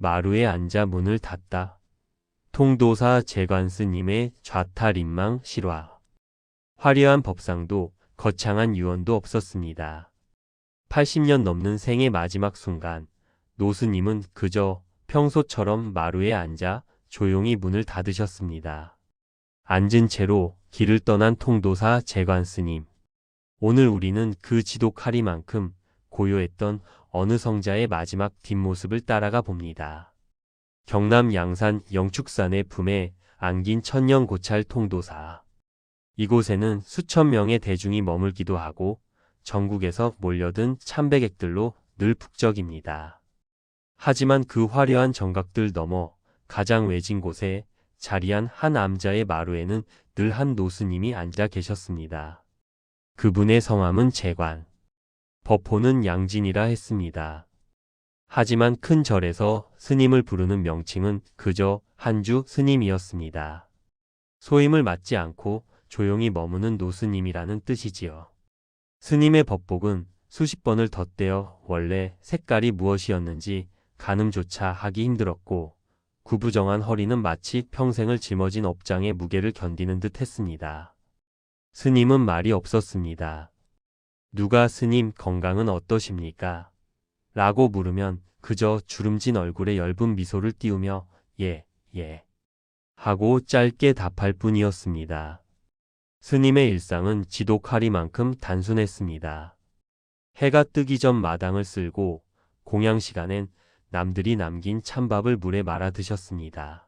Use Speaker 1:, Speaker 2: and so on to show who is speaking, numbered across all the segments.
Speaker 1: 마루에 앉아 문을 닫다. 통도사 재관스님의 좌탈인망 실화. 화려한 법상도 거창한 유언도 없었습니다. 80년 넘는 생의 마지막 순간, 노스님은 그저 평소처럼 마루에 앉아 조용히 문을 닫으셨습니다. 앉은 채로 길을 떠난 통도사 재관스님. 오늘 우리는 그 지독하리만큼 고요했던 어느 성자의 마지막 뒷모습을 따라가 봅니다. 경남 양산 영축산의 품에 안긴 천년고찰 통도사. 이곳에는 수천 명의 대중이 머물기도 하고 전국에서 몰려든 참배객들로 늘 북적입니다. 하지만 그 화려한 정각들 너머 가장 외진 곳에 자리한 한 암자의 마루에는 늘 한 노스님이 앉아 계셨습니다. 그분의 성함은 재관. 법호는 양진이라 했습니다. 하지만 큰 절에서 스님을 부르는 명칭은 그저 한주 스님이었습니다. 소임을 맡지 않고 조용히 머무는 노스님이라는 뜻이지요. 스님의 법복은 수십 번을 덧대어 원래 색깔이 무엇이었는지 가늠조차 하기 힘들었고 구부정한 허리는 마치 평생을 짊어진 업장의 무게를 견디는 듯 했습니다. 스님은 말이 없었습니다. 누가 스님 건강은 어떠십니까? 라고 물으면 그저 주름진 얼굴에 엷은 미소를 띄우며 예, 예 하고 짧게 답할 뿐이었습니다. 스님의 일상은 지독하리만큼 단순했습니다. 해가 뜨기 전 마당을 쓸고 공양 시간엔 남들이 남긴 찬밥을 물에 말아 드셨습니다.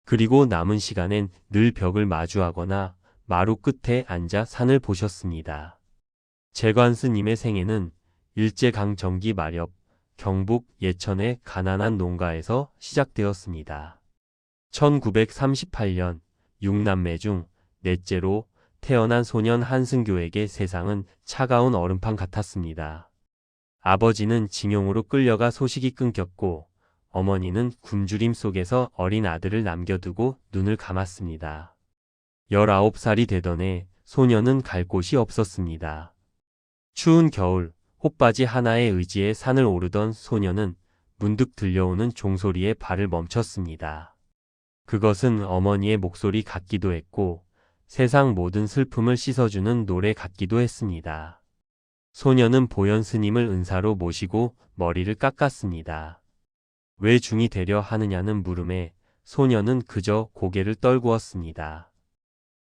Speaker 1: 그리고 남은 시간엔 늘 벽을 마주하거나 마루 끝에 앉아 산을 보셨습니다. 재관스님의 생애는 일제강점기 마렵 경북 예천의 가난한 농가에서 시작되었습니다. 1938년 6남매 중 넷째로 태어난 소년 한승교에게 세상은 차가운 얼음판 같았습니다. 아버지는 징용으로 끌려가 소식이 끊겼고 어머니는 굶주림 속에서 어린 아들을 남겨두고 눈을 감았습니다. 19살이 되던 해 소년은 갈 곳이 없었습니다. 추운 겨울 옷바지 하나에 의지해 산을 오르던 소년은 문득 들려오는 종소리에 발을 멈췄습니다. 그것은 어머니의 목소리 같기도 했고 세상 모든 슬픔을 씻어주는 노래 같기도 했습니다. 소년은 보현 스님을 은사로 모시고 머리를 깎았습니다. 왜 중이 되려 하느냐는 물음에 소년은 그저 고개를 떨구었습니다.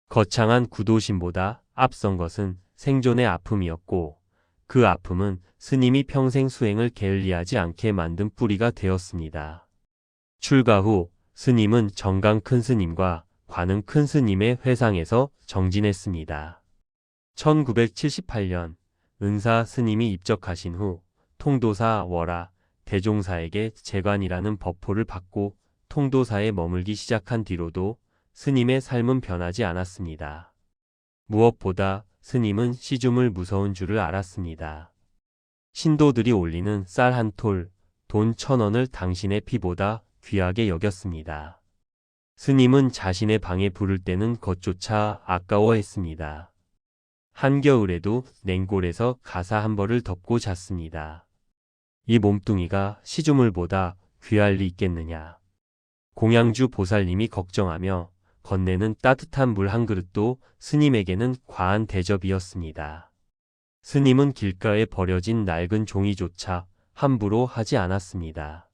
Speaker 1: 거창한 구도심보다 앞선 것은 생존의 아픔이었고 그 아픔은 스님이 평생 수행을 게을리하지 않게 만든 뿌리가 되었습니다. 출가 후 스님은 정강 큰 스님과 관음 큰 스님의 회상에서 정진했습니다. 1978년 은사 스님이 입적하신 후 통도사 월하 대종사에게 재관이라는 법호를 받고 통도사에 머물기 시작한 뒤로도 스님의 삶은 변하지 않았습니다. 무엇보다 스님은 시중을 무서운 줄을 알았습니다. 신도들이 올리는 쌀 한 톨, 돈 1,000원을 당신의 피보다 귀하게 여겼습니다. 스님은 자신의 방에 불을 때는 것조차 아까워했습니다. 한겨울에도 냉골에서 가사 한 벌을 덮고 잤습니다. 이 몸뚱이가 시주물보다 귀할 리 있겠느냐. 공양주 보살님이 걱정하며 건네는 따뜻한 물 한 그릇도 스님에게는 과한 대접이었습니다. 스님은 길가에 버려진 낡은 종이조차 함부로 하지 않았습니다.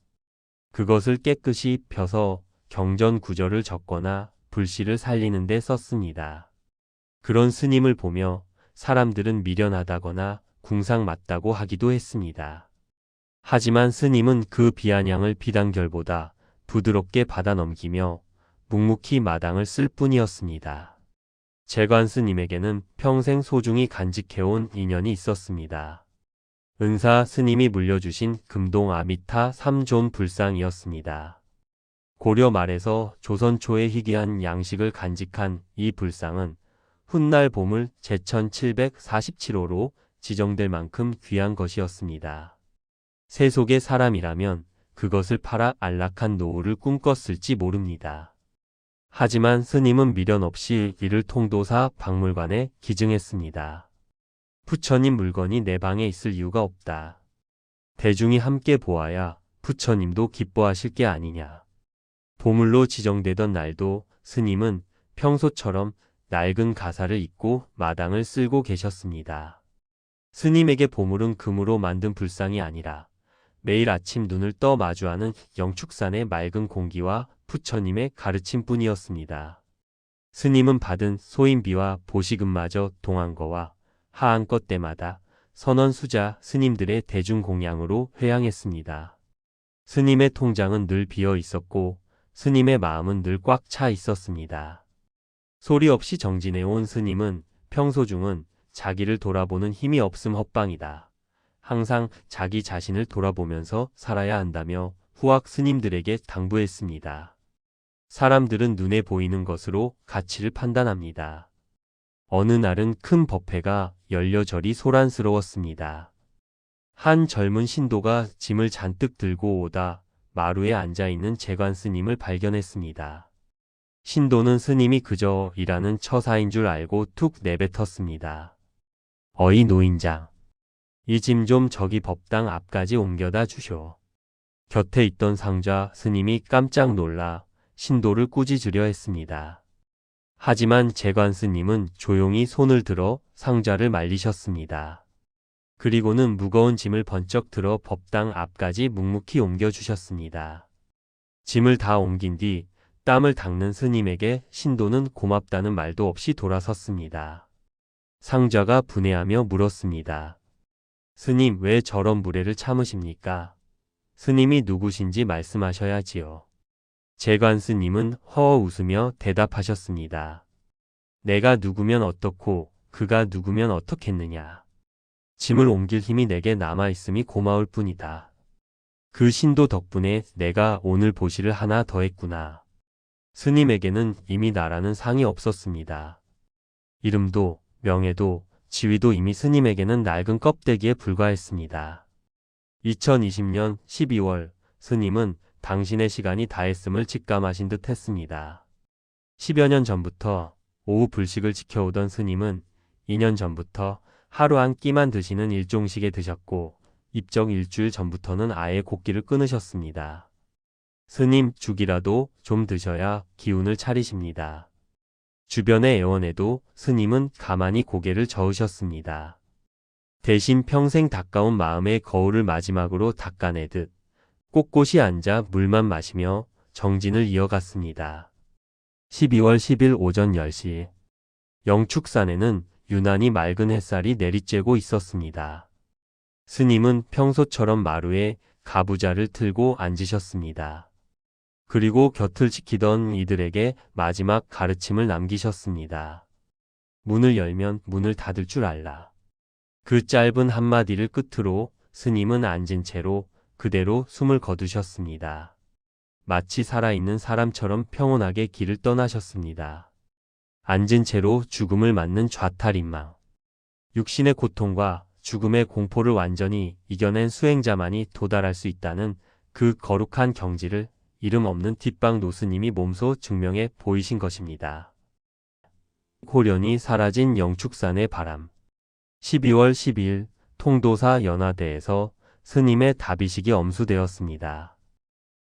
Speaker 1: 그것을 깨끗이 펴서 경전 구절을 적거나 불씨를 살리는 데 썼습니다. 그런 스님을 보며 사람들은 미련하다거나 궁상 맞다고 하기도 했습니다. 하지만 스님은 그 비아냥을 비단결보다 부드럽게 받아 넘기며 묵묵히 마당을 쓸 뿐이었습니다. 재관 스님에게는 평생 소중히 간직해온 인연이 있었습니다. 은사 스님이 물려주신 금동 아미타 3존 불상이었습니다. 고려 말에서 조선 초에 희귀한 양식을 간직한 이 불상은 훗날 보물 제천 747호로 지정될 만큼 귀한 것이었습니다. 세속의 사람이라면 그것을 팔아 안락한 노후를 꿈꿨을지 모릅니다. 하지만 스님은 미련 없이 이를 통도사 박물관에 기증했습니다. 부처님 물건이 내 방에 있을 이유가 없다. 대중이 함께 보아야 부처님도 기뻐하실 게 아니냐. 보물로 지정되던 날도 스님은 평소처럼 낡은 가사를 입고 마당을 쓸고 계셨습니다. 스님에게 보물은 금으로 만든 불상이 아니라 매일 아침 눈을 떠 마주하는 영축산의 맑은 공기와 부처님의 가르침뿐이었습니다. 스님은 받은 소인비와 보시금마저 동안거와 하안거 때마다 선원수자 스님들의 대중공양으로 회양했습니다. 스님의 통장은 늘 비어 있었고 스님의 마음은 늘 꽉 차 있었습니다. 소리 없이 정진해온 스님은 평소 중은 자기를 돌아보는 힘이 없음 헛방이다. 항상 자기 자신을 돌아보면서 살아야 한다며 후학 스님들에게 당부했습니다. 사람들은 눈에 보이는 것으로 가치를 판단합니다. 어느 날은 큰 법회가 열려 절이 소란스러웠습니다. 한 젊은 신도가 짐을 잔뜩 들고 오다 마루에 앉아있는 재관 스님을 발견했습니다. 신도는 스님이 그저 일하는 처사인 줄 알고 툭 내뱉었습니다. 어이 노인장, 이 짐 좀 저기 법당 앞까지 옮겨다 주쇼. 곁에 있던 상좌 스님이 깜짝 놀라 신도를 꾸짖으려 했습니다. 하지만 재관 스님은 조용히 손을 들어 상좌를 말리셨습니다. 그리고는 무거운 짐을 번쩍 들어 법당 앞까지 묵묵히 옮겨주셨습니다. 짐을 다 옮긴 뒤 땀을 닦는 스님에게 신도는 고맙다는 말도 없이 돌아섰습니다. 상좌가 분해하며 물었습니다. 스님, 왜 저런 무례를 참으십니까? 스님이 누구신지 말씀하셔야지요. 재관 스님은 허어 웃으며 대답하셨습니다. 내가 누구면 어떻고 그가 누구면 어떻겠느냐. 짐을 옮길 힘이 내게 남아있음이 고마울 뿐이다. 그 신도 덕분에 내가 오늘 보시를 하나 더했구나. 스님에게는 이미 나라는 상이 없었습니다. 이름도 명예도 지위도 이미 스님에게는 낡은 껍데기에 불과했습니다. 2020년 12월 스님은 당신의 시간이 다했음을 직감하신 듯 했습니다. 10여 년 전부터 오후 불식을 지켜오던 스님은 2년 전부터 하루 한 끼만 드시는 일종식에 드셨고 입적 일주일 전부터는 아예 곡기를 끊으셨습니다. 스님, 죽이라도 좀 드셔야 기운을 차리십니다. 주변의 애원에도 스님은 가만히 고개를 저으셨습니다. 대신 평생 닦아온 마음의 거울을 마지막으로 닦아내듯 꼿꼿이 앉아 물만 마시며 정진을 이어갔습니다. 12월 10일 오전 10시 영축산에는 유난히 맑은 햇살이 내리쬐고 있었습니다. 스님은 평소처럼 마루에 가부좌를 틀고 앉으셨습니다. 그리고 곁을 지키던 이들에게 마지막 가르침을 남기셨습니다. 문을 열면 문을 닫을 줄 알라. 그 짧은 한마디를 끝으로 스님은 앉은 채로 그대로 숨을 거두셨습니다. 마치 살아있는 사람처럼 평온하게 길을 떠나셨습니다. 앉은 채로 죽음을 맞는 좌탈인망. 육신의 고통과 죽음의 공포를 완전히 이겨낸 수행자만이 도달할 수 있다는 그 거룩한 경지를 이름 없는 뒷방 노스님이 몸소 증명해 보이신 것입니다. 호련히 사라진 영축산의 바람. 12월 12일 통도사 연화대에서 스님의 답의식이 엄수되었습니다.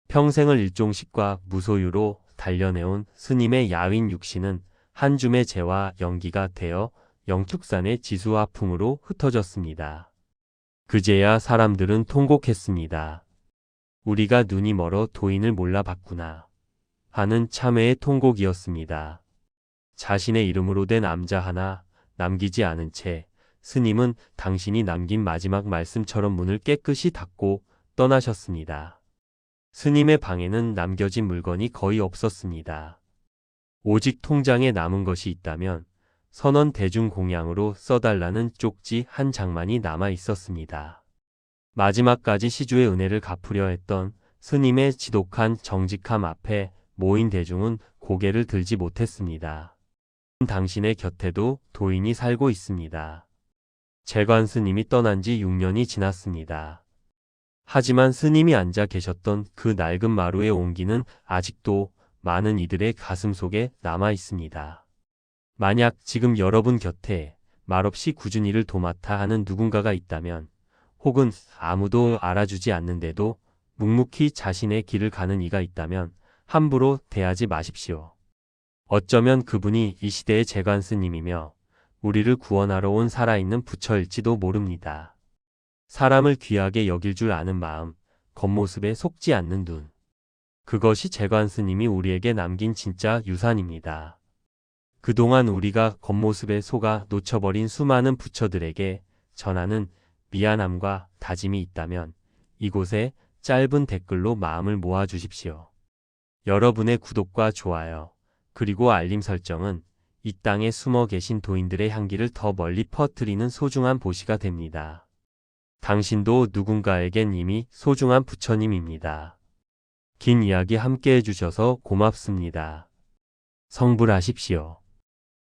Speaker 1: 평생을 일종식과 무소유로 단련해온 스님의 야윈 육신은 한 줌의 재와 연기가 되어 영축산의 지수화풍으로 흩어졌습니다. 그제야 사람들은 통곡했습니다. 우리가 눈이 멀어 도인을 몰라봤구나 하는 참회의 통곡이었습니다. 자신의 이름으로 된 암자 하나 남기지 않은 채 스님은 당신이 남긴 마지막 말씀처럼 문을 깨끗이 닫고 떠나셨습니다. 스님의 방에는 남겨진 물건이 거의 없었습니다. 오직 통장에 남은 것이 있다면 선원 대중공양으로 써달라는 쪽지 한 장만이 남아 있었습니다. 마지막까지 시주의 은혜를 갚으려 했던 스님의 지독한 정직함 앞에 모인 대중은 고개를 들지 못했습니다. 당신의 곁에도 도인이 살고 있습니다. 재관 스님이 떠난 지 6년이 지났습니다. 하지만 스님이 앉아 계셨던 그 낡은 마루의 온기는 아직도 많은 이들의 가슴 속에 남아 있습니다. 만약 지금 여러분 곁에 말없이 꾸준히 일을 도맡아 하는 누군가가 있다면 혹은 아무도 알아주지 않는데도 묵묵히 자신의 길을 가는 이가 있다면 함부로 대하지 마십시오. 어쩌면 그분이 이 시대의 재관스님이며 우리를 구원하러 온 살아있는 부처일지도 모릅니다. 사람을 귀하게 여길 줄 아는 마음, 겉모습에 속지 않는 눈. 그것이 재관스님이 우리에게 남긴 진짜 유산입니다. 그동안 우리가 겉모습에 속아 놓쳐버린 수많은 부처들에게 전하는 미안함과 다짐이 있다면 이곳에 짧은 댓글로 마음을 모아주십시오. 여러분의 구독과 좋아요, 그리고 알림 설정은 이 땅에 숨어 계신 도인들의 향기를 더 멀리 퍼뜨리는 소중한 보시가 됩니다. 당신도 누군가에겐 이미 소중한 부처님입니다. 긴 이야기 함께 해주셔서 고맙습니다. 성불하십시오.